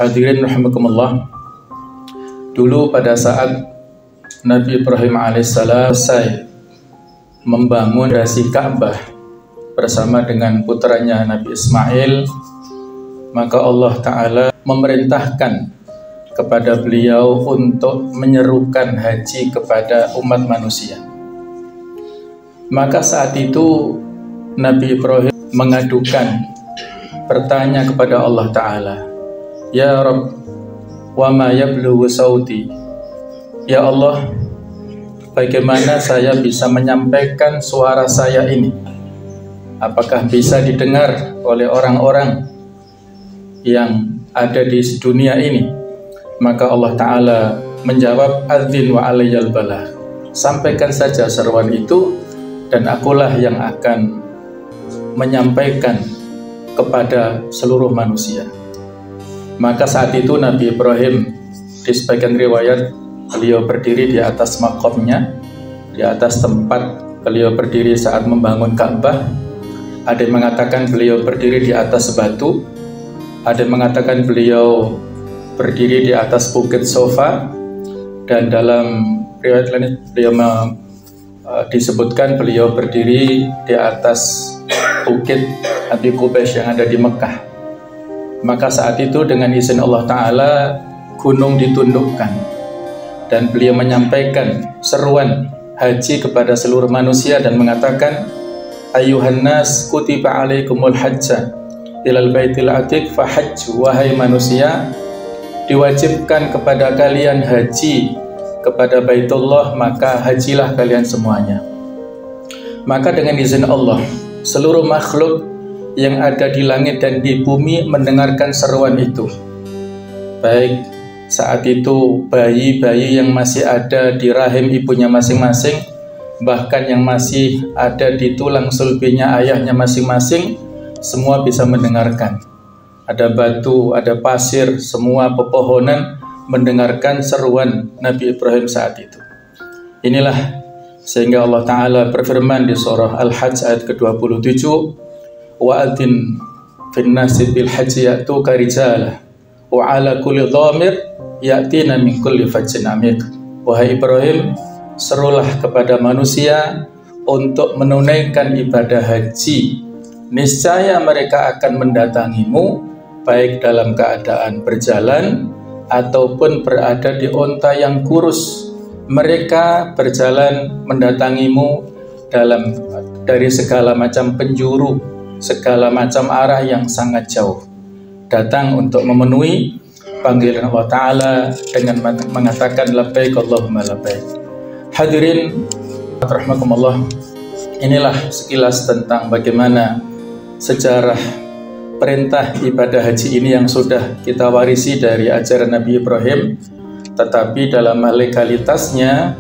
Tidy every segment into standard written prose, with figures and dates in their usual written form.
Hadirin rahimakumullah. Dulu pada saat Nabi Ibrahim alaihissalam selesai membangun fondasi Ka'bah bersama dengan putranya Nabi Ismail, maka Allah Ta'ala memerintahkan kepada beliau untuk menyerukan haji kepada umat manusia. Maka saat itu Nabi Ibrahim mengadukan, bertanya kepada Allah Ta'ala, "Ya Rabb, wa ma yablughu sauti?" Ya Allah, bagaimana saya bisa menyampaikan suara saya ini? Apakah bisa didengar oleh orang-orang yang ada di dunia ini? Maka Allah Ta'ala menjawab, "Adzin wa alayyal balah." Sampaikan saja seruan itu dan akulah yang akan menyampaikan kepada seluruh manusia. Maka saat itu Nabi Ibrahim, di sebagian riwayat, beliau berdiri di atas maqamnya, di atas tempat beliau berdiri saat membangun Ka'bah. Ada yang mengatakan beliau berdiri di atas batu, ada yang mengatakan beliau berdiri di atas bukit Sofa, dan dalam riwayat lain beliau disebutkan beliau berdiri di atas bukit Abi Qubais yang ada di Mekah. Maka saat itu dengan izin Allah Ta'ala gunung ditundukkan dan beliau menyampaikan seruan haji kepada seluruh manusia dan mengatakan, "Ayuhan nas kutiba alaikumul hajja ilal baitil atiq fahajju." Wahai manusia, diwajibkan kepada kalian haji kepada Baitullah, maka hajilah kalian semuanya. Maka dengan izin Allah, seluruh makhluk yang ada di langit dan di bumi mendengarkan seruan itu. Baik saat itu bayi-bayi yang masih ada di rahim ibunya masing-masing, bahkan yang masih ada di tulang sulbinya ayahnya masing-masing, semua bisa mendengarkan. Ada batu, ada pasir, semua pepohonan mendengarkan seruan Nabi Ibrahim saat itu. Inilah sehingga Allah Ta'ala berfirman di surah Al-Hajj ayat ke-27, "Wa'adhin finnasi bil hajji ya'tuka rijalah wa ala kulli dhamir ya'tina min kulli fajjin amiq." Wahai Ibrahim, serulah kepada manusia untuk menunaikan ibadah haji. Niscaya mereka akan mendatangimu baik dalam keadaan berjalan ataupun berada di onta yang kurus. Mereka berjalan mendatangimu dari segala macam penjuru, segala macam arah yang sangat jauh, datang untuk memenuhi panggilan Allah Ta'ala dengan mengatakan labbaik Allahumma labbaik. Hadirin rahimakumullah, inilah sekilas tentang bagaimana sejarah perintah ibadah haji ini yang sudah kita warisi dari ajaran Nabi Ibrahim. Tetapi dalam hal legalitasnya,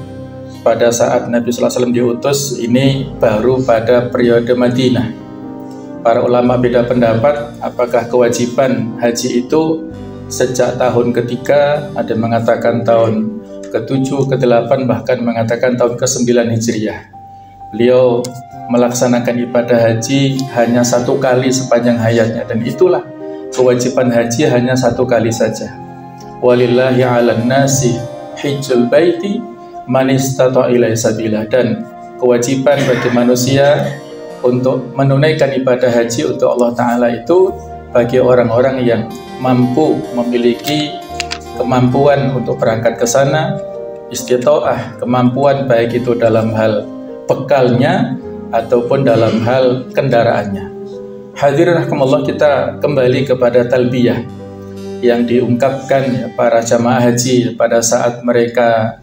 pada saat Nabi SAW diutus ini baru pada periode Madinah. Para ulama beda pendapat apakah kewajiban haji itu sejak tahun ketiga, ada yang mengatakan tahun ke-7, ke-8, bahkan mengatakan tahun ke-9 Hijriah. Beliau melaksanakan ibadah haji hanya satu kali sepanjang hayatnya, dan itulah kewajiban haji hanya satu kali saja. Walillahi 'alan nasi hijjul baiti man istata'a ilaihi sabila, dan kewajiban bagi manusia untuk menunaikan ibadah haji untuk Allah Ta'ala itu bagi orang-orang yang mampu, memiliki kemampuan untuk berangkat ke sana, istita'ah, kemampuan baik itu dalam hal bekalnya ataupun dalam hal kendaraannya. Hadirin rahimakumullah, kita kembali kepada talbiyah yang diungkapkan para jamaah haji pada saat mereka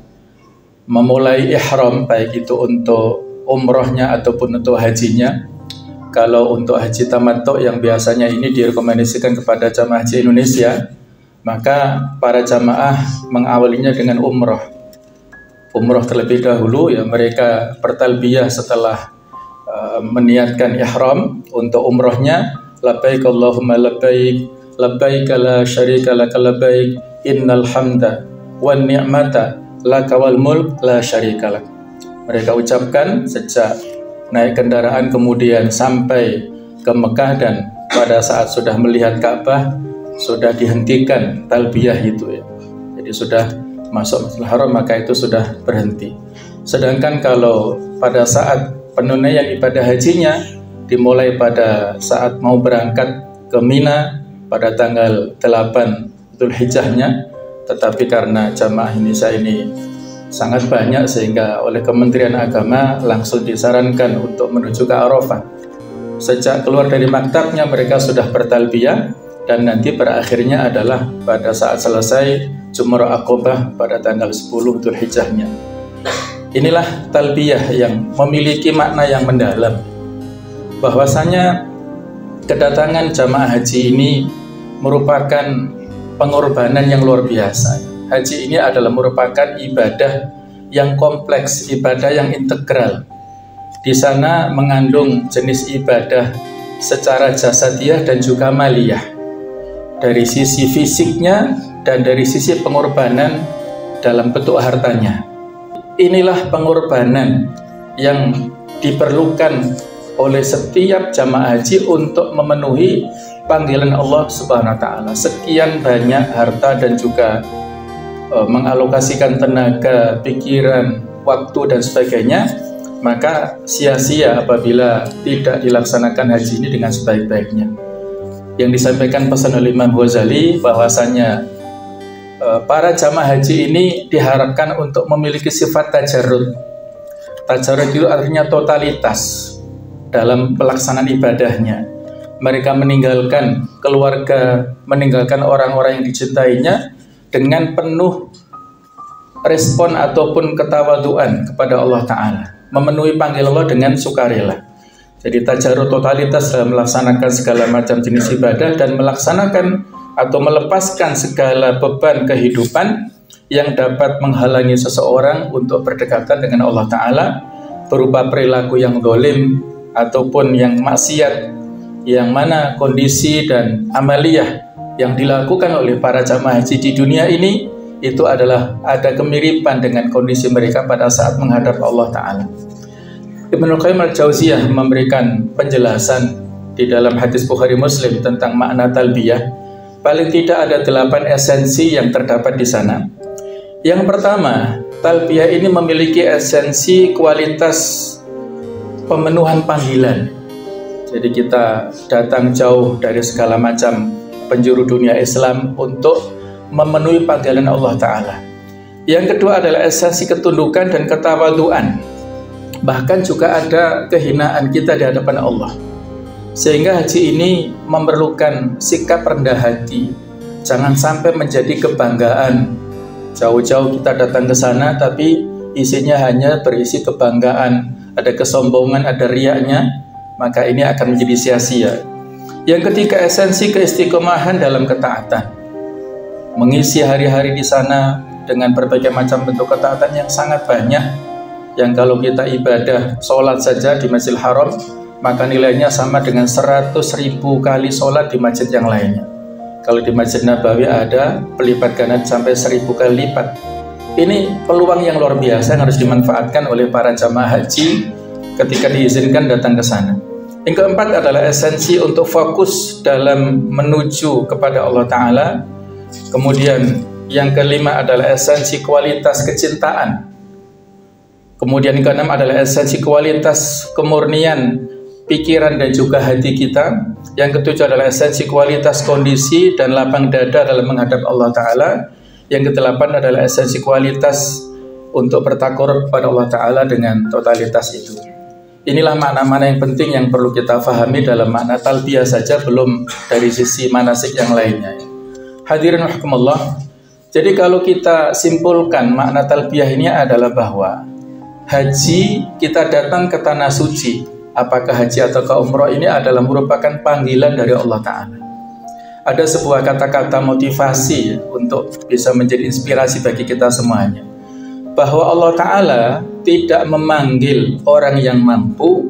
memulai ihram, baik itu untuk umrohnya ataupun untuk hajinya. Kalau untuk haji tamattu yang biasanya ini direkomendasikan kepada jamaah haji Indonesia, maka para jamaah mengawalinya dengan umroh. Umroh terlebih dahulu, ya mereka bertalbiyah setelah meniatkan ihram untuk umrohnya, labbaik Allahumma labbaik, labbaik la syarika laka labbaik, innal hamda wan ni'mata laka wal mulk la syarika lak. Mereka ucapkan sejak naik kendaraan kemudian sampai ke Mekah, dan pada saat sudah melihat Ka'bah sudah dihentikan talbiyah itu ya. Jadi sudah masuk Masjidil Haram maka itu sudah berhenti. Sedangkan kalau pada saat penunaian ibadah hajinya dimulai pada saat mau berangkat ke Mina pada tanggal 8 Dzulhijjahnya, tetapi karena jamaah Indonesia ini sangat banyak sehingga oleh Kementerian Agama langsung disarankan untuk menuju ke Arafah. Sejak keluar dari maktabnya mereka sudah bertalbiyah dan nanti berakhirnya adalah pada saat selesai Jumrah Aqobah pada tanggal 10 Dzulhijjahnya. Inilah talbiyah yang memiliki makna yang mendalam, bahwasanya kedatangan jamaah haji ini merupakan pengorbanan yang luar biasa. Haji ini adalah merupakan ibadah yang kompleks, ibadah yang integral. Di sana mengandung jenis ibadah secara jasadiah dan juga maliyah, dari sisi fisiknya dan dari sisi pengorbanan dalam bentuk hartanya. Inilah pengorbanan yang diperlukan oleh setiap jamaah haji untuk memenuhi panggilan Allah Subhanahu wa taala. Sekian banyak harta dan juga mengalokasikan tenaga, pikiran, waktu dan sebagainya, maka sia-sia apabila tidak dilaksanakan haji ini dengan sebaik-baiknya. Yang disampaikan pesan oleh Imam Ghazali bahwasanya para jamaah haji ini diharapkan untuk memiliki sifat tajarrud. Tajarrud itu artinya totalitas dalam pelaksanaan ibadahnya. Mereka meninggalkan keluarga, meninggalkan orang-orang yang dicintainya dengan penuh respon ataupun ketawaduan kepada Allah Ta'ala, memenuhi panggilan Allah dengan sukarela. Jadi tajarrud totalitas dalam melaksanakan segala macam jenis ibadah dan melaksanakan atau melepaskan segala beban kehidupan yang dapat menghalangi seseorang untuk berdekatan dengan Allah Ta'ala berupa perilaku yang zalim ataupun yang maksiat, yang mana kondisi dan amaliyah yang dilakukan oleh para jamaah haji di dunia ini itu adalah ada kemiripan dengan kondisi mereka pada saat menghadap Allah Ta'ala. Ibnu Qayyim al-Jauziyah memberikan penjelasan di dalam hadis Bukhari Muslim tentang makna talbiyah. Paling tidak ada 8 esensi yang terdapat di sana. Yang pertama, talbiyah ini memiliki esensi kualitas pemenuhan panggilan. Jadi kita datang jauh dari segala macam penjuru dunia Islam untuk memenuhi panggilan Allah Ta'ala. Yang kedua adalah esensi ketundukan dan ketawaduan. Bahkan juga ada kehinaan kita di hadapan Allah. Sehingga haji ini memerlukan sikap rendah hati. Jangan sampai menjadi kebanggaan. Jauh-jauh kita datang ke sana tapi isinya hanya berisi kebanggaan, ada kesombongan, ada riaknya, maka ini akan menjadi sia-sia. Yang ketiga, esensi keistiqomahan dalam ketaatan. Mengisi hari-hari di sana dengan berbagai macam bentuk ketaatan yang sangat banyak, yang kalau kita ibadah sholat saja di Masjidil Haram maka nilainya sama dengan 100.000 kali sholat di masjid yang lainnya. Kalau di Masjid Nabawi ada pelipat ganda sampai 1000 kali lipat. Ini peluang yang luar biasa yang harus dimanfaatkan oleh para jamaah haji ketika diizinkan datang ke sana. Yang keempat adalah esensi untuk fokus dalam menuju kepada Allah Ta'ala. Kemudian yang kelima adalah esensi kualitas kecintaan. Kemudian yang keenam adalah esensi kualitas kemurnian pikiran dan juga hati kita. Yang ketujuh adalah esensi kualitas kondisi dan lapang dada dalam menghadap Allah Ta'ala. Yang kedelapan adalah esensi kualitas untuk bertakarub kepada Allah Ta'ala dengan totalitas itu. Inilah makna-makna yang penting yang perlu kita fahami dalam makna talbiyah saja, belum dari sisi manasik yang lainnya. Hadirin rahimakumullah. Jadi kalau kita simpulkan makna talbiyah ini adalah bahwa haji, kita datang ke tanah suci, apakah haji atau ke umroh, ini adalah merupakan panggilan dari Allah Ta'ala. Ada sebuah kata-kata motivasi untuk bisa menjadi inspirasi bagi kita semuanya, bahwa Allah Ta'ala tidak memanggil orang yang mampu,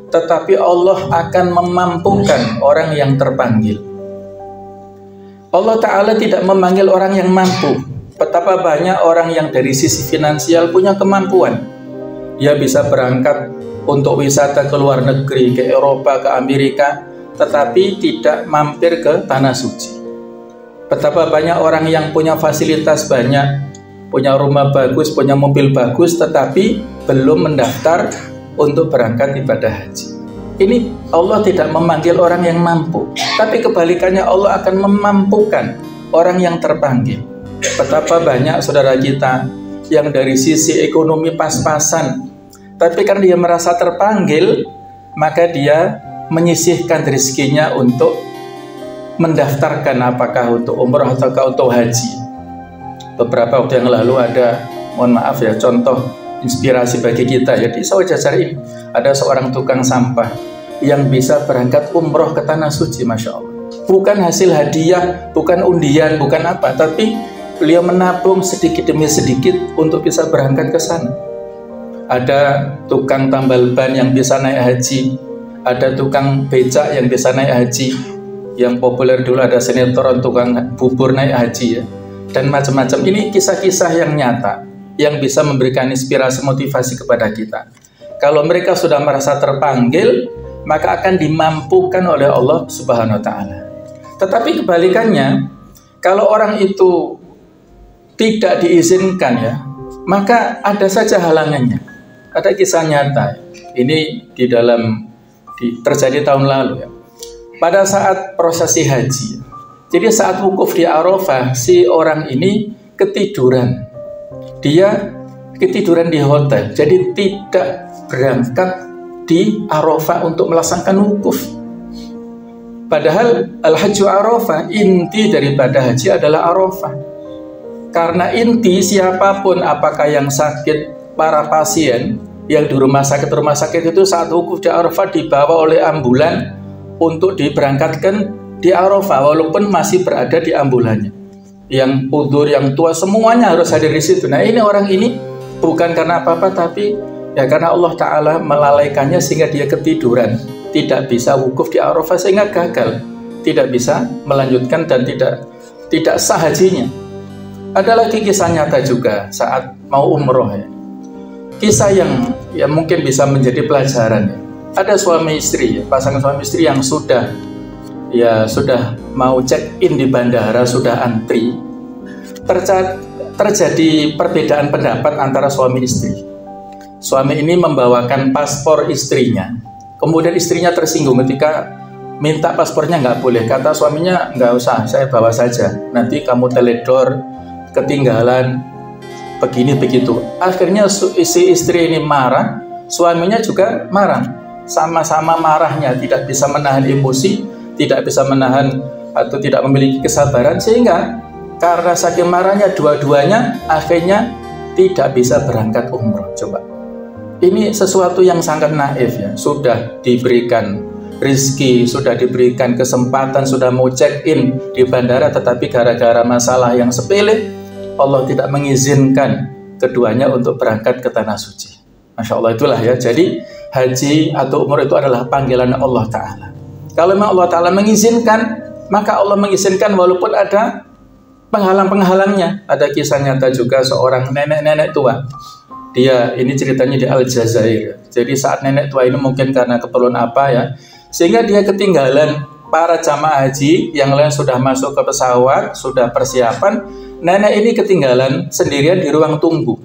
tetapi Allah akan memampukan orang yang terpanggil. Allah Ta'ala tidak memanggil orang yang mampu. Betapa banyak orang yang dari sisi finansial punya kemampuan. Dia bisa berangkat untuk wisata ke luar negeri, ke Eropa, ke Amerika, tetapi tidak mampir ke tanah suci. Betapa banyak orang yang punya fasilitas banyak, punya rumah bagus, punya mobil bagus, tetapi belum mendaftar untuk berangkat ibadah haji. Ini Allah tidak memanggil orang yang mampu, tapi kebalikannya Allah akan memampukan orang yang terpanggil. Betapa banyak saudara kita yang dari sisi ekonomi pas-pasan, tapi karena dia merasa terpanggil, maka dia menyisihkan rezekinya untuk mendaftarkan apakah untuk umrah ataukah untuk haji. Beberapa waktu yang lalu ada, mohon maaf ya, contoh inspirasi bagi kita ya, di Sawah Jajar ini ada seorang tukang sampah yang bisa berangkat umroh ke Tanah Suci, Masya Allah. Bukan hasil hadiah, bukan undian, bukan apa, tapi beliau menabung sedikit demi sedikit untuk bisa berangkat ke sana. Ada tukang tambal ban yang bisa naik haji, ada tukang becak yang bisa naik haji, yang populer dulu ada sinetron tukang bubur naik haji ya, dan macam-macam. Ini kisah-kisah yang nyata yang bisa memberikan inspirasi motivasi kepada kita. Kalau mereka sudah merasa terpanggil, maka akan dimampukan oleh Allah Subhanahu wa Ta'ala. Tetapi kebalikannya, kalau orang itu tidak diizinkan ya, maka ada saja halangannya. Ada kisah nyata, ini terjadi tahun lalu ya. Pada saat prosesi haji, jadi saat wukuf di Arafah, si orang ini ketiduran. Dia ketiduran di hotel, jadi tidak berangkat di Arafah untuk melaksanakan wukuf. Padahal Al-Hajju Arafah, inti daripada haji adalah Arafah. Karena inti siapapun, apakah yang sakit, para pasien yang di rumah sakit itu saat wukuf di Arafah dibawa oleh ambulan untuk diberangkatkan di Arafah, walaupun masih berada di ambulannya. Yang udzur, yang tua, semuanya harus hadir di situ. Nah, ini orang ini bukan karena apa-apa, tapi ya karena Allah Ta'ala melalaikannya sehingga dia ketiduran, tidak bisa wukuf di Arafah, sehingga gagal, tidak bisa melanjutkan dan tidak sah hajinya. Ada lagi kisah nyata juga saat mau umroh ya. Kisah yang mungkin bisa menjadi pelajaran ya. Ada suami istri, pasangan suami istri yang sudah mau check-in di bandara, sudah antri. Terjadi perbedaan pendapat antara suami istri. Suami ini membawakan paspor istrinya. Kemudian istrinya tersinggung ketika minta paspornya, nggak boleh. Kata suaminya, nggak usah, saya bawa saja. Nanti kamu teledor, ketinggalan, begini begitu. Akhirnya si istri ini marah, suaminya juga marah. Sama-sama marahnya, tidak bisa menahan emosi, tidak bisa menahan atau tidak memiliki kesabaran, sehingga karena saking marahnya dua-duanya akhirnya tidak bisa berangkat umroh. Coba, ini sesuatu yang sangat naif ya. Sudah diberikan rezeki, sudah diberikan kesempatan, sudah mau check-in di bandara, tetapi gara-gara masalah yang sepele Allah tidak mengizinkan keduanya untuk berangkat ke Tanah Suci. Masya Allah, itulah ya. Jadi haji atau umroh itu adalah panggilan Allah Ta'ala. Kalau memang Allah Ta'ala mengizinkan, maka Allah mengizinkan walaupun ada penghalang-penghalangnya. Ada kisah nyata juga seorang nenek-nenek tua. Dia, ini ceritanya di Aljazair. Jadi saat nenek tua ini mungkin karena keperluan apa ya, sehingga dia ketinggalan para jamaah haji yang lain sudah masuk ke pesawat, sudah persiapan. Nenek ini ketinggalan sendirian di ruang tunggu.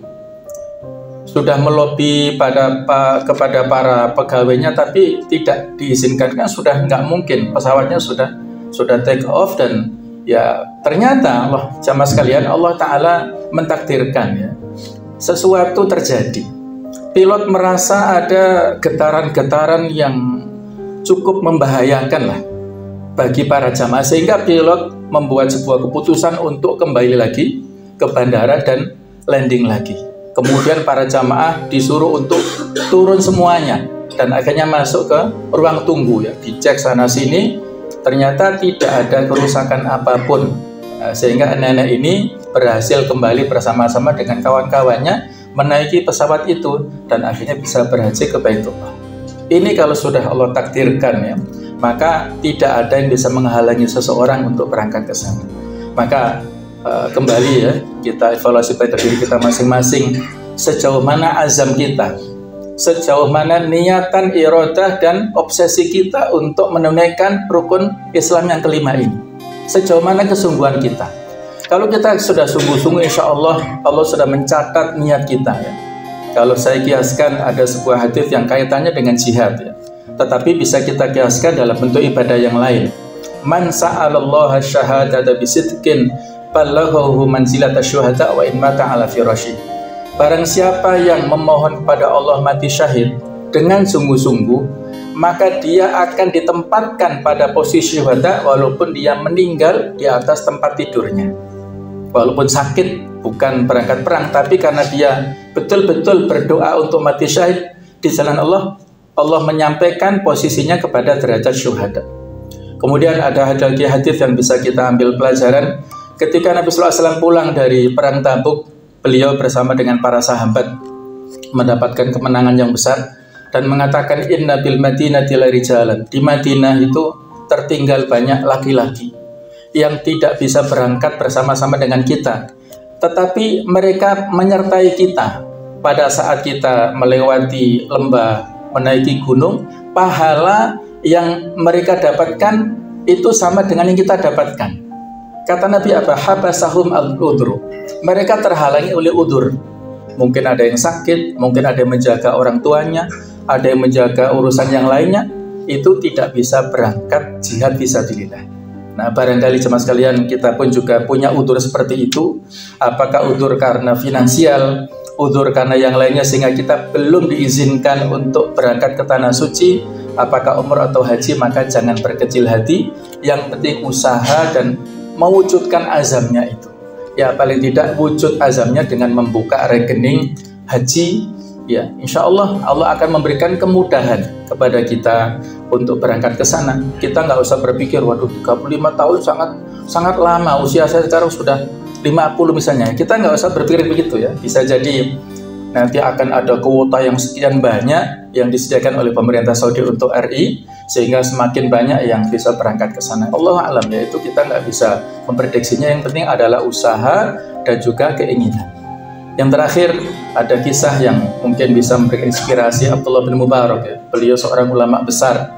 Sudah melobi kepada para pegawainya, tapi tidak diizinkan, kan sudah nggak mungkin, pesawatnya sudah take off. Dan ya ternyata jamaah sekalian, Allah Ta'ala mentakdirkan ya, sesuatu terjadi. Pilot merasa ada getaran-getaran yang cukup membahayakan lah bagi para jamaah, sehingga pilot membuat sebuah keputusan untuk kembali lagi ke bandara dan landing lagi. Kemudian para jamaah disuruh untuk turun semuanya dan akhirnya masuk ke ruang tunggu ya, dicek sana sini, ternyata tidak ada kerusakan apapun. Sehingga nenek ini berhasil kembali bersama-sama dengan kawan-kawannya menaiki pesawat itu dan akhirnya bisa berhaji ke Baitullah. Ini kalau sudah Allah takdirkan ya, maka tidak ada yang bisa menghalangi seseorang untuk berangkat ke sana. Maka kembali ya, kita evaluasi pada diri kita masing-masing, sejauh mana azam kita, sejauh mana niatan, iradah dan obsesi kita untuk menunaikan rukun Islam yang kelima ini. sejauh mana kesungguhan kita. Kalau kita sudah sungguh-sungguh, insya Allah Allah sudah mencatat niat kita ya. Kalau saya kiaskan ada sebuah hadis yang kaitannya dengan jihad ya, tetapi bisa kita kiaskan dalam bentuk ibadah yang lain. Man sa'alallaha syahadata bisidqin balaghahu manzilata syuhada wa in mata ala firasyi. Barang siapa yang memohon kepada Allah mati syahid dengan sungguh-sungguh, maka dia akan ditempatkan pada posisi syuhada walaupun dia meninggal di atas tempat tidurnya. Walaupun sakit, bukan berangkat perang, tapi karena dia betul-betul berdoa untuk mati syahid di jalan Allah, Allah menyampaikan posisinya kepada derajat syuhada. Kemudian ada lagi hadis yang bisa kita ambil pelajaran. Ketika Nabi SAW pulang dari perang Tabuk, beliau bersama dengan para sahabat mendapatkan kemenangan yang besar dan mengatakan inna bil madinati la rijalan. Di Madinah itu tertinggal banyak laki-laki yang tidak bisa berangkat bersama-sama dengan kita, tetapi mereka menyertai kita pada saat kita melewati lembah, menaiki gunung. Pahala yang mereka dapatkan itu sama dengan yang kita dapatkan. Kata Nabi apa? Habasahum al-udru. Mereka terhalangi oleh udur. Mungkin ada yang sakit, mungkin ada yang menjaga orang tuanya, ada yang menjaga urusan yang lainnya, itu tidak bisa berangkat jihad fisabilillah. Nah, barangkali jemaah sekalian, kita pun juga punya udur seperti itu. Apakah udur karena finansial, udur karena yang lainnya sehingga kita belum diizinkan untuk berangkat ke tanah suci, apakah umroh atau haji, maka jangan berkecil hati. Yang penting usaha dan mewujudkan azamnya itu. Ya, paling tidak wujud azamnya dengan membuka rekening haji. Ya, insya Allah Allah akan memberikan kemudahan kepada kita untuk berangkat ke sana. Kita nggak usah berpikir, waduh 35 tahun sangat lama, usia saya sekarang sudah 50 misalnya. Kita nggak usah berpikir begitu ya. Bisa jadi nanti akan ada kuota yang sekian banyak yang disediakan oleh pemerintah Saudi untuk RI, sehingga semakin banyak yang bisa berangkat ke sana. Allah alam ya, itu kita nggak bisa memprediksinya. Yang penting adalah usaha dan juga keinginan. Yang terakhir ada kisah yang mungkin bisa memberikan inspirasi. Abdullah bin Mubarak ya. Beliau seorang ulama besar,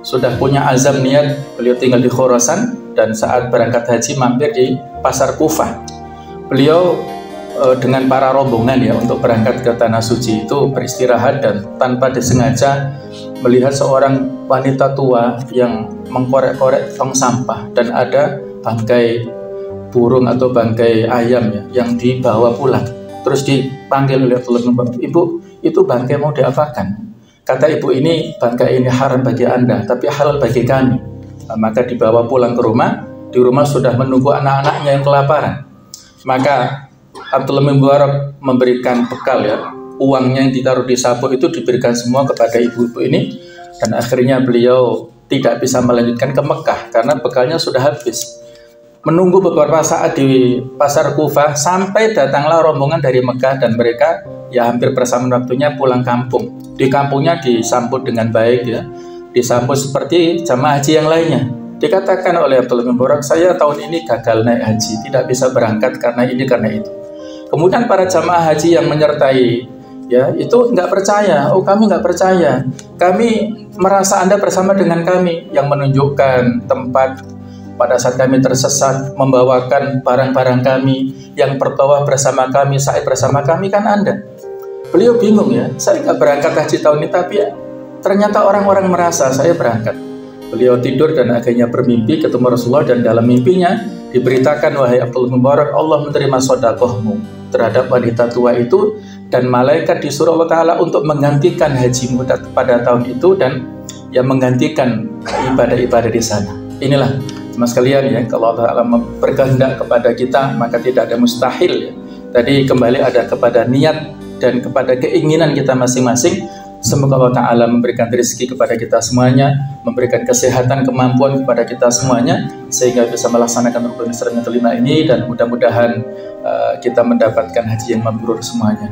sudah punya azam niat. Beliau tinggal di Khurasan dan saat berangkat haji mampir di pasar Kufah. Beliau dengan para rombongan ya untuk berangkat ke tanah suci itu beristirahat, dan tanpa disengaja melihat seorang wanita tua yang mengkorek-korek tong sampah dan ada bangkai burung atau bangkai ayam ya, yang dibawa pulang. Terus dipanggil oleh Abdullah bin Mubarak, "Ibu, itu bangkai mau diapakan?" Kata ibu ini, "Bangkai ini haram bagi Anda, tapi halal bagi kami." Nah, maka dibawa pulang ke rumah. Di rumah sudah menunggu anak-anaknya yang kelaparan. Maka Abdullah bin Mubarak memberikan bekal ya, uangnya yang ditaruh di sapu itu diberikan semua kepada ibu-ibu ini, dan akhirnya beliau tidak bisa melanjutkan ke Mekah karena bekalnya sudah habis. Menunggu beberapa saat di pasar Kufah sampai datanglah rombongan dari Mekah, dan mereka ya hampir bersamaan waktunya pulang kampung. Di kampungnya disambut dengan baik ya, disambut seperti jamaah haji yang lainnya. Dikatakan oleh Abdullah bin Mubarak, "Saya tahun ini gagal naik haji, tidak bisa berangkat karena ini karena itu." Kemudian para jamaah haji yang menyertai ya itu nggak percaya. "Oh, kami nggak percaya, kami merasa Anda bersama dengan kami." Yang menunjukkan tempat pada saat kami tersesat, membawakan barang-barang kami, yang bertawaf bersama kami, sa'i bersama kami kan Anda. Beliau bingung ya, saya nggak berangkat haji tahun ini, tapi ya, ternyata orang-orang merasa saya berangkat. Beliau tidur dan akhirnya bermimpi ketemu Rasulullah, dan dalam mimpinya diberitakan, "Wahai Abdullah bin Mubarak, Allah menerima sedekahmu terhadap wanita tua itu, dan malaikat disuruh Allah Ta'ala untuk menggantikan hajimu pada tahun itu, dan yang menggantikan ibadah-ibadah di sana." Inilah teman sekalian ya, kalau Allah Ta'ala berkehendak kepada kita, maka tidak ada mustahil ya. Tadi kembali ada kepada niat dan kepada keinginan kita masing-masing. Semoga Allah Ta'ala memberikan rezeki kepada kita semuanya, memberikan kesehatan, kemampuan kepada kita semuanya, sehingga bisa melaksanakan rukun Islam yang kelima ini, dan mudah-mudahan kita mendapatkan haji yang mabrur semuanya.